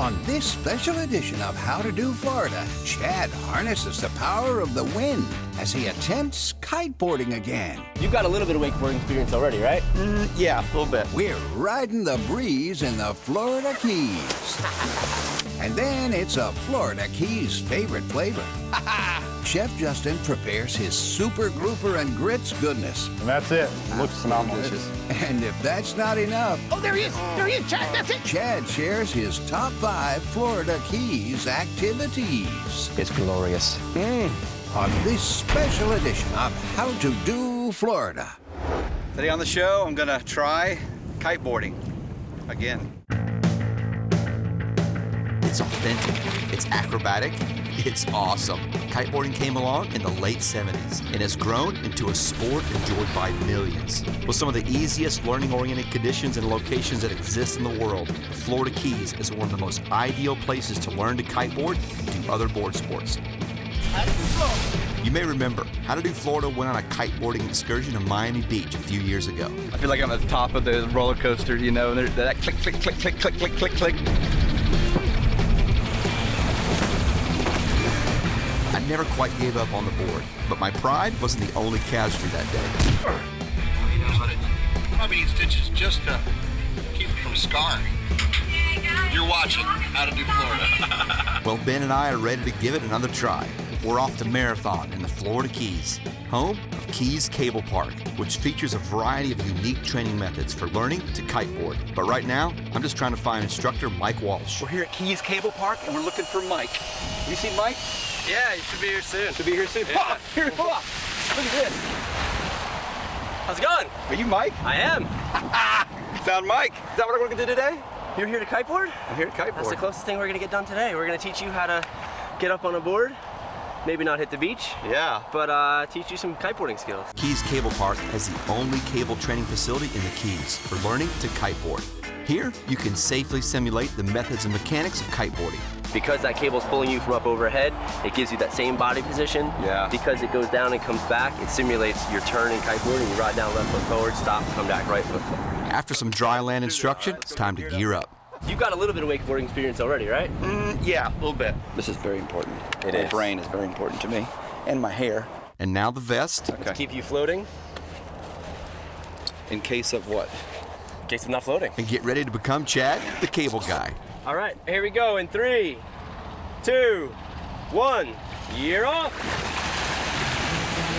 On this special edition of How to Do Florida, Chad harnesses the power of the wind as he attempts kiteboarding again. You've got a little bit of wakeboarding experience already, right? Yeah, a little bit. We're riding the breeze in the Florida Keys. And then it's a Florida Keys favorite flavor. Chef Justin prepares his super grouper and grits goodness. And that's it. It looks phenomenal. And if that's not enough... Oh, there he is! There he is, Chad! That's it! Chad shares his top 5 Florida Keys activities. It's glorious. On this special edition of How to Do Florida. Today on the show, I'm gonna try kiteboarding again. It's authentic, it's acrobatic, it's awesome. Kiteboarding came along in the late 70s and has grown into a sport enjoyed by millions. With some of the easiest learning-oriented conditions and locations that exist in the world, the Florida Keys is one of the most ideal places to learn to kiteboard and do other board sports. You may remember, How to Do Florida went on a kiteboarding excursion to Miami Beach a few years ago. I feel like I'm at the top of the roller coaster, you know, and that click, click, click, click, click, click, click, click. I never quite gave up on the board, but my pride wasn't the only casualty that day. You know, but it probably needs stitches just to keep it from scarring. You're watching How to Do Florida. Well, Ben and I are ready to give it another try. We're off to Marathon in the Florida Keys, home of Keys Cable Park, which features a variety of unique training methods for learning to kiteboard. But right now, I'm just trying to find instructor Mike Walsh. We're here at Keys Cable Park and we're looking for Mike. You see Mike? Yeah, you should be here soon. Should be here soon. Yeah. Here, look at this. How's it going? Are you Mike? I am. Found Mike. Is that what we're gonna do today? You're here to kiteboard? I'm here to kiteboard. That's the closest thing we're gonna get done today. We're gonna teach you how to get up on a board, maybe not hit the beach, Yeah. but teach you some kiteboarding skills. Keys Cable Park has the only cable training facility in the Keys for learning to kiteboard. Here, you can safely simulate the methods and mechanics of kiteboarding. Because that cable's pulling you from up overhead, it gives you that same body position. Yeah. Because it goes down and comes back, it simulates your turn in kiteboarding. You ride down left foot forward, stop, come back right foot forward. After some dry land instruction, it's time to gear up. You've got a little bit of wakeboarding experience already, right? Yeah, a little bit. This is very important. It My is. brain is very important to me. And my hair. And now the vest. Okay. Keep you floating In case of what? in case I'm not floating. And get ready to become Chad, the cable guy. All right, here we go in 3, 2, 1. You're off.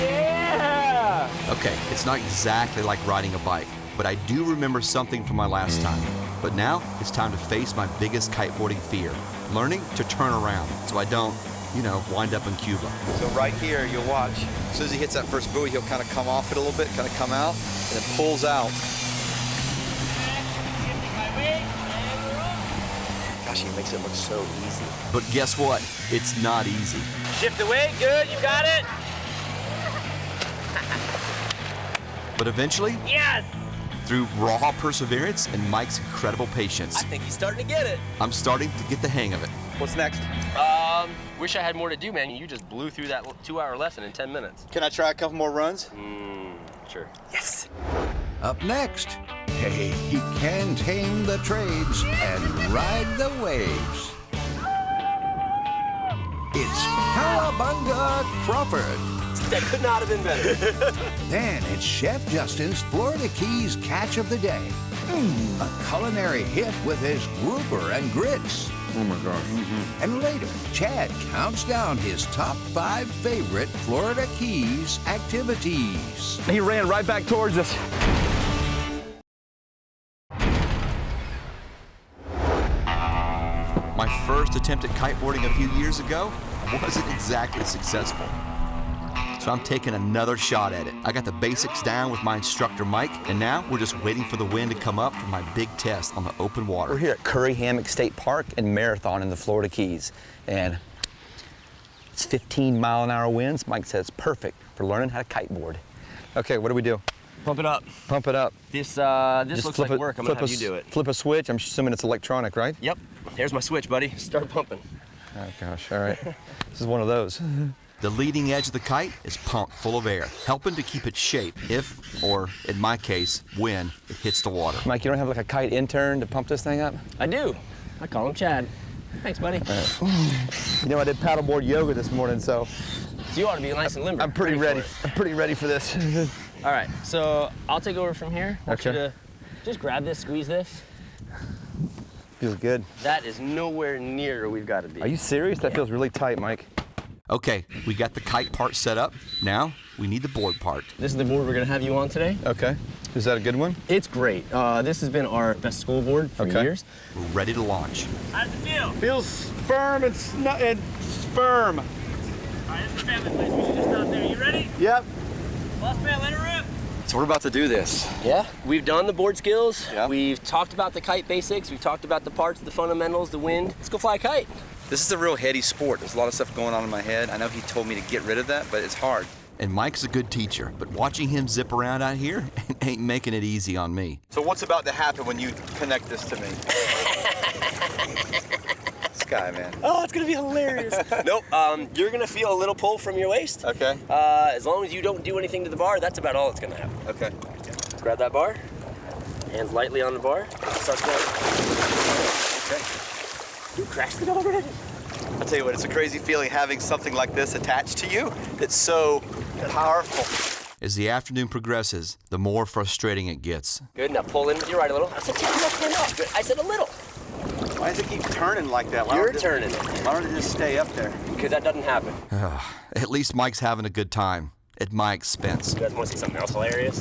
Yeah! Okay, it's not exactly like riding a bike, but I do remember something from my last time. But now, it's time to face my biggest kiteboarding fear, learning to turn around so I don't, wind up in Cuba. So right here, you'll watch. As soon as he hits that first buoy, he'll kind of come off it a little bit, kind of come out, and then pulls out. Gosh, he makes it look so easy. But guess what? It's not easy. Shift the weight, good, you got it. But eventually, Yes! through raw perseverance and Mike's incredible patience, I think he's starting to get it. I'm starting to get the hang of it. What's next? Wish I had more to do, man. You just blew through that 2-hour lesson in 10 minutes. Can I try a couple more runs? Sure. Yes. Up next, hey, he can tame the trades and ride the waves. It's Cowabunga Crawford. That could not have been better. Then it's Chef Justin's Florida Keys catch of the day. A culinary hit with his grouper and grits. Oh my gosh. And later, Chad counts down his top 5 favorite Florida Keys activities. He ran right back towards us. My first attempt at kiteboarding a few years ago wasn't exactly successful. So I'm taking another shot at it. I got the basics down with my instructor Mike, and now we're just waiting for the wind to come up for my big test on the open water. We're here at Curry Hammock State Park and Marathon in the Florida Keys. And it's 15-mile-an-hour winds. Mike says perfect for learning how to kiteboard. Okay, what do we do? Pump it up. Pump it up. This Just looks flip like it- work. I'm gonna flip have a you do it. Flip a switch. I'm assuming it's electronic, right? Yep. Here's my switch, buddy. Start pumping. Oh gosh, all right. This is one of those. The leading edge of the kite is pumped full of air, helping to keep its shape if, or in my case, when it hits the water. Mike, you don't have like a kite intern to pump this thing up? I do. I call him Chad. Thanks, buddy. You know, I did paddleboard yoga this morning, so You ought to be nice and limber. I'm pretty ready. for I'm pretty ready for this. it. All right, so I'll take over from here. I want you to just grab this, squeeze this. Feels good. That is nowhere near where we've got to be. Are you serious? That feels really tight, Mike. Okay, we got the kite part set up. Now we need the board part. This is the board we're gonna have you on today. Okay. Is that a good one? It's great. This has been our best school board for years. We're ready to launch. How does it feel? Feels firm and firm. All right, this is family place. We should just stop there. You ready? Yep. Last man, let her rip. So we're about to do this. Yeah, we've done the board skills. Yeah. We've talked about the kite basics. We've talked about the parts, the fundamentals, the wind. Let's go fly a kite. This is a real heady sport. There's a lot of stuff going on in my head. I know he told me to get rid of that, but it's hard. And Mike's a good teacher, but watching him zip around out here ain't making it easy on me. So what's about to happen when you connect this to me? This guy, man. Oh, it's gonna be hilarious. Nope, you're gonna feel a little pull from your waist. Okay. As long as you don't do anything to the bar, that's about all that's gonna happen. Okay. Grab that bar, hands lightly on the bar, start going. Okay. You crashed it already. I'll tell you what, it's a crazy feeling having something like this attached to you. It's so powerful. As the afternoon progresses, the more frustrating it gets. Good, now pull in with your right a little. I said take your left hand off. Good, I said a little. Why does it keep turning like that? You're turning it. Why don't it just stay up there? Because that doesn't happen. At least Mike's having a good time, at my expense. You guys want to see something else hilarious?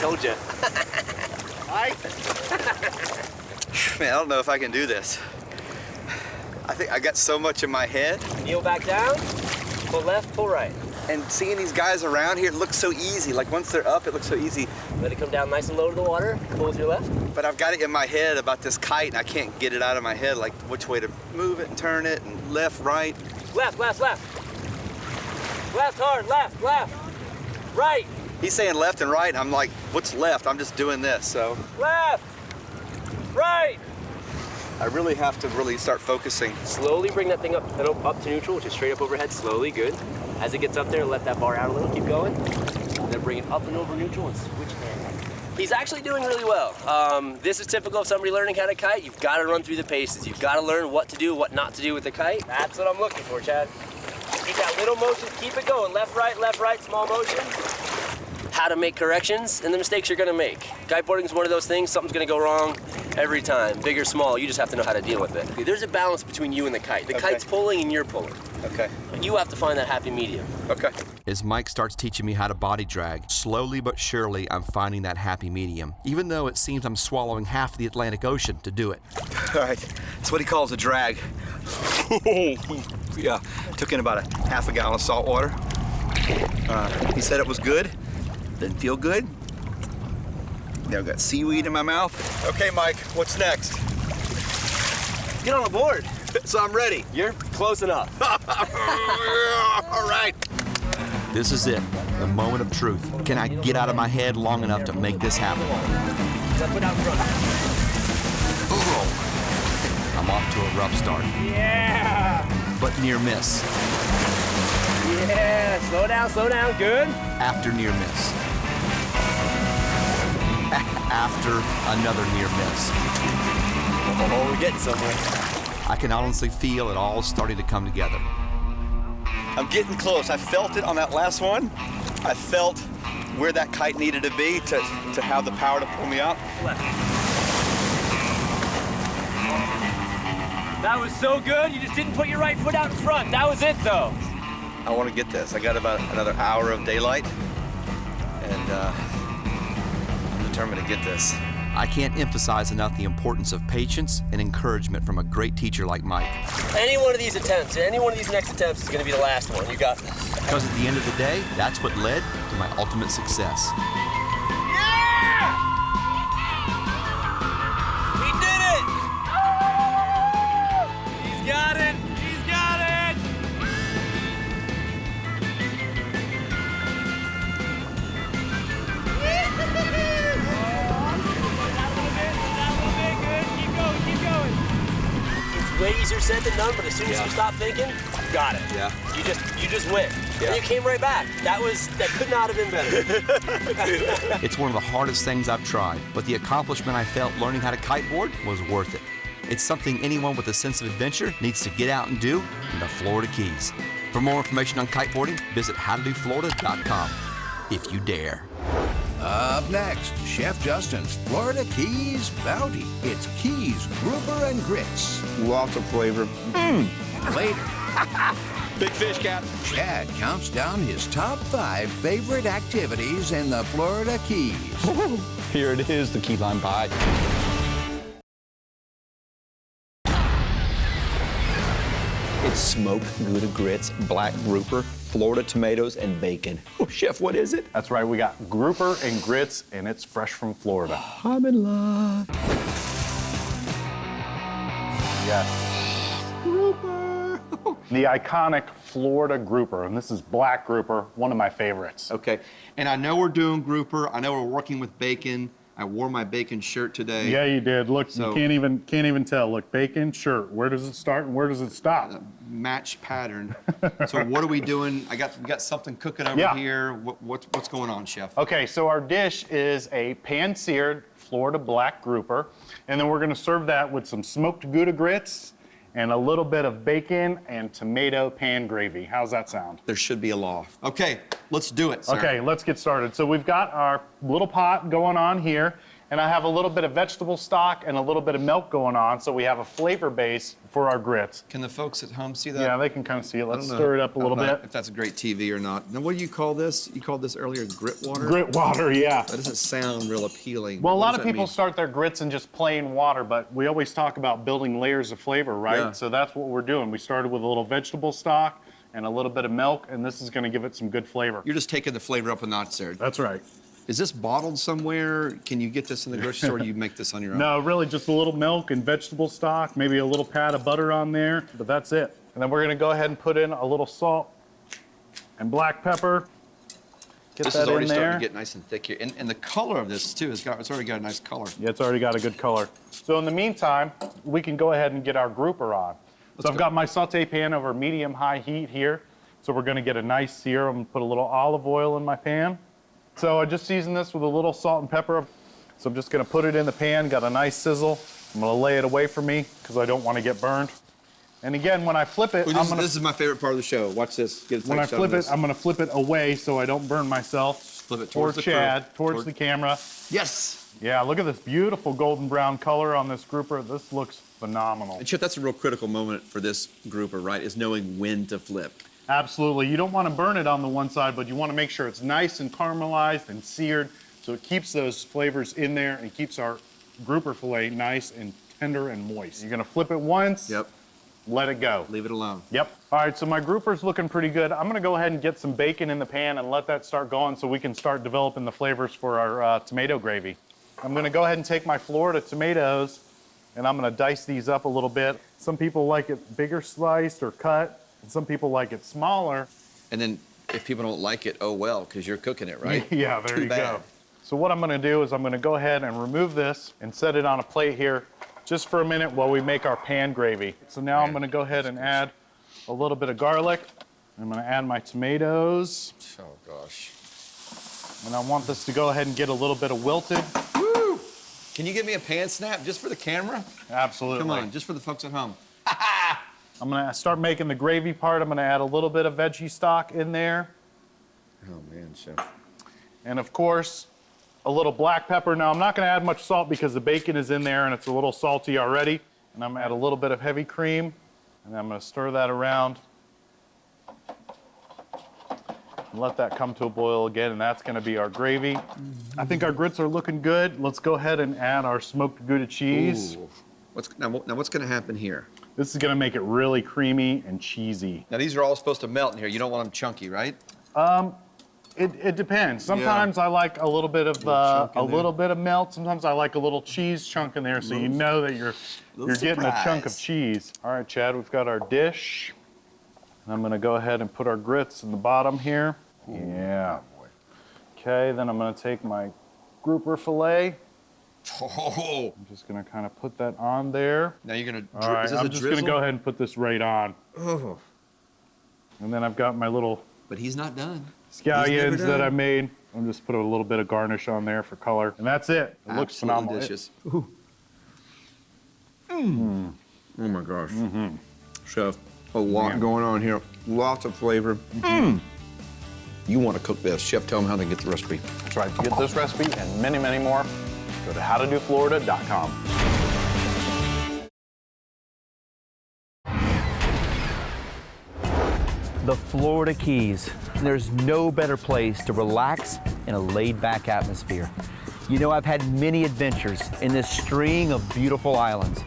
Told you. Man, I don't know if I can do this. I think I got so much in my head. Kneel back down, pull left, pull right. And seeing these guys around here, it looks so easy. Like once they're up, it looks so easy. Let it come down nice and low to the water, pull with your left. But I've got it in my head about this kite, and I can't get it out of my head, like which way to move it and turn it, and left, right. Left, left, left. Left hard, left, left. Right, He's saying left and right, and I'm like, what's left? I'm just doing this, so. left, right. I really have to really start focusing. Slowly bring that thing up to neutral, which is straight up overhead, slowly, good. As it gets up there, let that bar out a little, keep going. And then bring it up and over neutral and switch hands. He's actually doing really well. This is typical of somebody learning how to kite. You've got to run through the paces. You've got to learn what to do, what not to do with the kite. That's what I'm looking for, Chad. Keep that little motion, keep it going. Left, right, small motion. How to make corrections and the mistakes you're gonna make. Kiteboarding is one of those things, something's gonna go wrong every time, big or small, you just have to know how to deal with it. There's a balance between you and the kite. The kite's pulling and you're pulling. Okay. You have to find that happy medium. Okay. As Mike starts teaching me how to body drag, slowly but surely I'm finding that happy medium, even though it seems I'm swallowing half the Atlantic Ocean to do it. All right, that's what he calls a drag. Yeah, took in about a half a gallon of salt water. He said it was good. Didn't feel good. Now I've got seaweed in my mouth. Okay, Mike, what's next? Get on the board. So I'm ready. You're close enough. All right. This is it, the moment of truth. Can I get out of my head long enough to make this happen? Put out front. I'm off to a rough start. Yeah. But near miss. Yeah, slow down, good. After near miss. After another near miss. Oh, we're getting somewhere. I can honestly feel it all starting to come together. I'm getting close. I felt it on that last one. I felt where that kite needed to be to have the power to pull me out. Left. That was so good, you just didn't put your right foot out in front. That was it, though. I want to get this. I got about another hour of daylight, and I'm determined to get this. I can't emphasize enough the importance of patience and encouragement from a great teacher like Mike. Any one of these attempts, any one of these next attempts is going to be the last one. You got this. Because at the end of the day, that's what led to my ultimate success. Yeah! We did it! He's got it! He's got it! Way easier said than done, but as soon as you stop thinking, Got it. Yeah. You just went. Yeah. And you came right back. That could not have been better. It's one of the hardest things I've tried, but the accomplishment I felt learning how to kiteboard was worth it. It's something anyone with a sense of adventure needs to get out and do in the Florida Keys. For more information on kiteboarding, visit howtodoflorida.com if you dare. Up next, Chef Justin's Florida Keys Bounty. It's Keys, Grouper, and Grits. Lots of flavor. And later, Big fish, Cap. Chad counts down his top 5 favorite activities in the Florida Keys. Here it is, the key lime pie. It's smoked Gouda grits, black grouper, Florida tomatoes, and bacon. Oh, Chef, what is it? That's right, we got grouper and grits, and it's fresh from Florida. I'm in love. Yes. Grouper. The iconic Florida grouper, and this is black grouper, one of my favorites. Okay, and I know we're doing grouper. I know we're working with bacon. I wore my bacon shirt today. Yeah, you did. Look, So- you can't even tell. Look, bacon, shirt. Where does it start and where does it stop? Match pattern. So what are we doing? We got something cooking over Yeah. here. What's going on, Chef? Okay, so our dish is a pan-seared Florida black grouper, and then we're gonna serve that with some smoked Gouda grits and a little bit of bacon and tomato pan gravy. How's that sound? There should be a law. Okay, let's do it, sir. Okay, let's get started. So we've got our little pot going on here, and I have a little bit of vegetable stock and a little bit of milk going on, so we have a flavor base for our grits. Can the folks at home see that? Yeah, they can kind of see it. I Let's don't know. stir it up a little I don't know bit. If that's a great TV or not. Now, what do you call this? You called this earlier grit water? Grit water, yeah. That doesn't sound real appealing. Well, a What lot does of that people mean? start their grits in just plain water, but we always talk about building layers of flavor, right? Yeah. So that's what we're doing. We started with a little vegetable stock and a little bit of milk, and this is gonna give it some good flavor. You're just taking the flavor up a notch, sir. That's right. Is this bottled somewhere? Can you get this in the grocery store or you make this on your own? No, really just a little milk and vegetable stock, maybe a little pat of butter on there, but that's it. And then we're gonna go ahead and put in a little salt and black pepper. Get This that is already in starting there. to get nice and thick here. And the color of this too, it's already got a nice color. Yeah, it's already got a good color. So in the meantime, we can go ahead and get our grouper on. So I've got my saute pan over medium-high heat here. So we're gonna get a nice sear. I'm gonna put a little olive oil in my pan. So I just seasoned this with a little salt and pepper. So I'm just gonna put it in the pan, got a nice sizzle. I'm gonna lay it away from me because I don't wanna get burned. And again, when I flip it, This is my favorite part of the show. Watch this. Get a when I tight shot of flip it, this. I'm gonna flip it away so I don't burn myself. Flip it Toward towards the Chad, curl. towards the camera. Yes! Yeah, look at this beautiful golden brown color on this grouper. This looks phenomenal. And Chip, that's a real critical moment for this grouper, right? Is knowing when to flip. Absolutely. You don't want to burn it on the one side, but you want to make sure it's nice and caramelized and seared so it keeps those flavors in there and keeps our grouper fillet nice and tender and moist. You're going to flip it once. Yep. Let it go. Leave it alone. Yep. All right, so my grouper's looking pretty good. I'm gonna go ahead and get some bacon in the pan and let that start going so we can start developing the flavors for our tomato gravy. I'm gonna go ahead and take my Florida tomatoes and I'm gonna dice these up a little bit. Some people like it bigger sliced or cut, and some people like it smaller. And then if people don't like it, oh well, because you're cooking it, right? Yeah, there Too you bad. go. So what I'm gonna do is I'm gonna go ahead and remove this and set it on a plate here just for a minute while we make our pan gravy. So now I'm gonna go ahead and add a little bit of garlic. I'm gonna add my tomatoes. Oh, gosh. And I want this to go ahead and get a little bit of wilted. Woo! Can you give me a pan snap just for the camera? Absolutely. Come on, just for the folks at home. I'm gonna start making the gravy part. I'm gonna add a little bit of veggie stock in there. Oh, man, Chef. And of course, a little black pepper. Now I'm not gonna add much salt because the bacon is in there and it's a little salty already. And I'm gonna add a little bit of heavy cream and I'm gonna stir that around. And let that come to a boil again, and that's gonna be our gravy. I think our grits are looking good. Let's go ahead and add our smoked Gouda cheese. Ooh. Now what's going to happen here? This is gonna make it really creamy and cheesy. Now, these are all supposed to melt in here. You don't want them chunky, right? It depends. Sometimes I like a little bit of melt. Sometimes I like a little cheese chunk in there, so you know that you're getting a chunk of surprise. cheese. All right, Chad, we've got our dish. And I'm gonna go ahead and put our grits in the bottom here. Yeah. Okay, then I'm gonna take my grouper fillet. Oh, I'm just gonna kind of put that on there. now you're going to All right, is this I'm a just drizzle? gonna go ahead and put this right on. Oh, And then I've got my little But he's not done. scallions that I made. I'll just put a little bit of garnish on there for color. And that's it. It looks phenomenal. Delicious. Oh my gosh. Chef, a lot going on here. Lots of flavor. You want to cook this. Chef, tell them how to get the recipe. That's right. To get this recipe and many, many more, go to howtodoflorida.com. The Florida Keys. There's no better place to relax in a laid-back atmosphere. You know, I've had many adventures in this string of beautiful islands.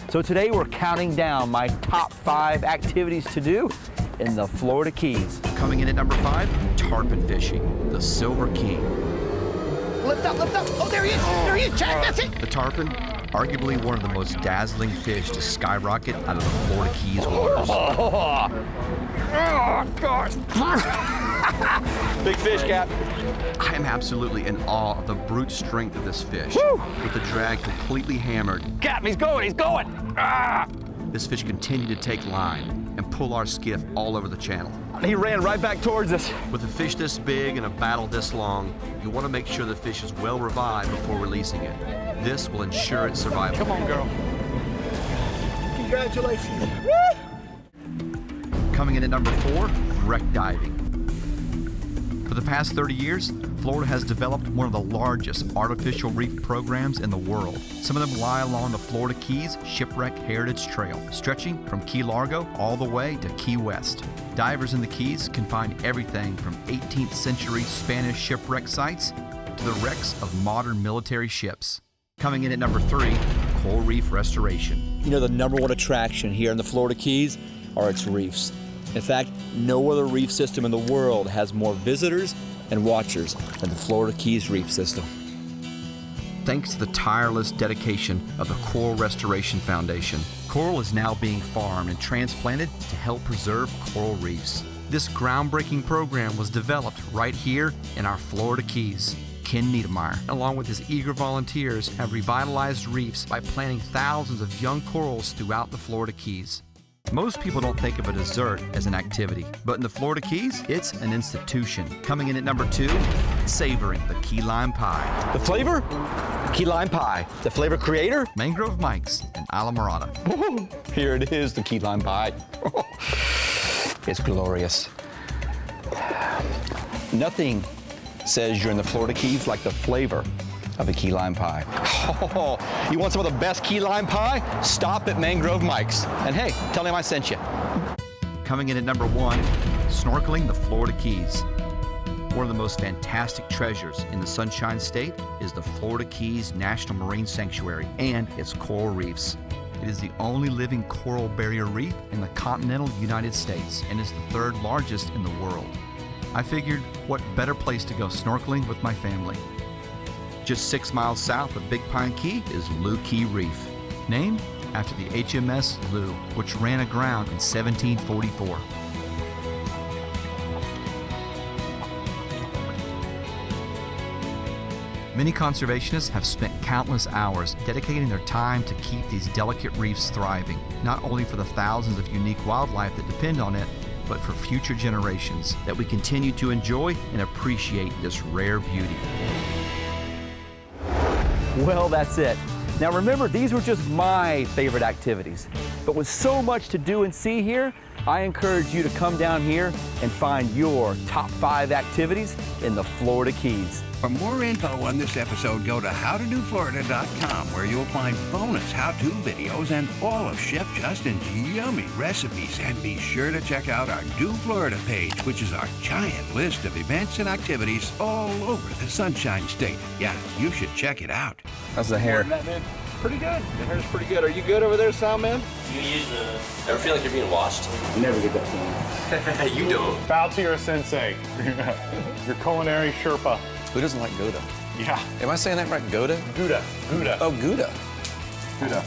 So today we're counting down my top 5 activities to do in the Florida Keys. Coming in at number 5, tarpon fishing, the Silver King. Lift up, lift up. Oh, there he is. There he is, Jack. That's it. The tarpon, arguably one of the most dazzling fish to skyrocket out of the Florida Keys waters. Oh, gosh. Big fish, Cap. I am absolutely in awe of the brute strength of this fish. With the drag completely hammered, Cap, he's going, he's going. Ah! this fish continued to take line and pull our skiff all over the channel. He ran right back towards us. With a fish this big and a battle this long, you want to make sure the fish is well revived before releasing it. This will ensure its survival. Come on, girl. Congratulations. Coming in at number 4, wreck diving. For the past 30 years, Florida has developed one of the largest artificial reef programs in the world. Some of them lie along the Florida Keys Shipwreck Heritage Trail, stretching from Key Largo all the way to Key West. Divers in the Keys can find everything from 18th century Spanish shipwreck sites to the wrecks of modern military ships. Coming in at number 3, coral reef restoration. You know, the number 1 attraction here in the Florida Keys are its reefs. In fact, no other reef system in the world has more visitors and watchers than the Florida Keys Reef System. Thanks to the tireless dedication of the Coral Restoration Foundation, coral is now being farmed and transplanted to help preserve coral reefs. This groundbreaking program was developed right here in our Florida Keys. Ken Niedermeyer, along with his eager volunteers, have revitalized reefs by planting thousands of young corals throughout the Florida Keys. Most people don't think of a dessert as an activity, but in the Florida Keys, it's an institution. Coming in at number 2, savoring the key lime pie. The flavor? Key lime pie. The flavor creator? Mangrove Mike's in Isla Morada. Here it is, the key lime pie. It's glorious. Nothing says you're in the Florida Keys like the flavor of a key lime pie. Oh, you want some of the best key lime pie? Stop at Mangrove Mike's. And hey, tell him I sent you. Coming in at number 1, snorkeling the Florida Keys. One of the most fantastic treasures in the Sunshine State is the Florida Keys National Marine Sanctuary and its coral reefs. It is the only living coral barrier reef in the continental United States and is the 3rd largest in the world. I figured, what better place to go snorkeling with my family? Just 6 miles south of Big Pine Key is Lou Key Reef, named after the HMS Lou, which ran aground in 1744. Many conservationists have spent countless hours dedicating their time to keep these delicate reefs thriving, not only for the thousands of unique wildlife that depend on it, but for future generations, that we continue to enjoy and appreciate this rare beauty. Well, that's it. Now remember, these were just my favorite activities. But with so much to do and see here, I encourage you to come down here and find your top 5 activities in the Florida Keys. For more info on this episode, go to howtodoflorida.com, where you'll find bonus how-to videos and all of Chef Justin's yummy recipes. And be sure to check out our Do Florida page, which is our giant list of events and activities all over the Sunshine State. Yeah, you should check it out. How's the hair? Pretty good. The hair's pretty good. Are you good over there, Sound Man? Ever feel like you're being washed? Never get that feeling. You don't. Bow to your sensei, your culinary Sherpa. Who doesn't like Gouda? Yeah. Am I saying that right? Gouda? Gouda. Gouda. Oh, Gouda. Gouda.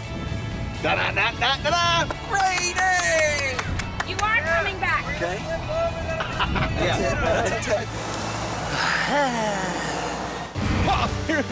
Da-da-da-da-da-da! Brady! You are coming back. Okay. That's it. Here's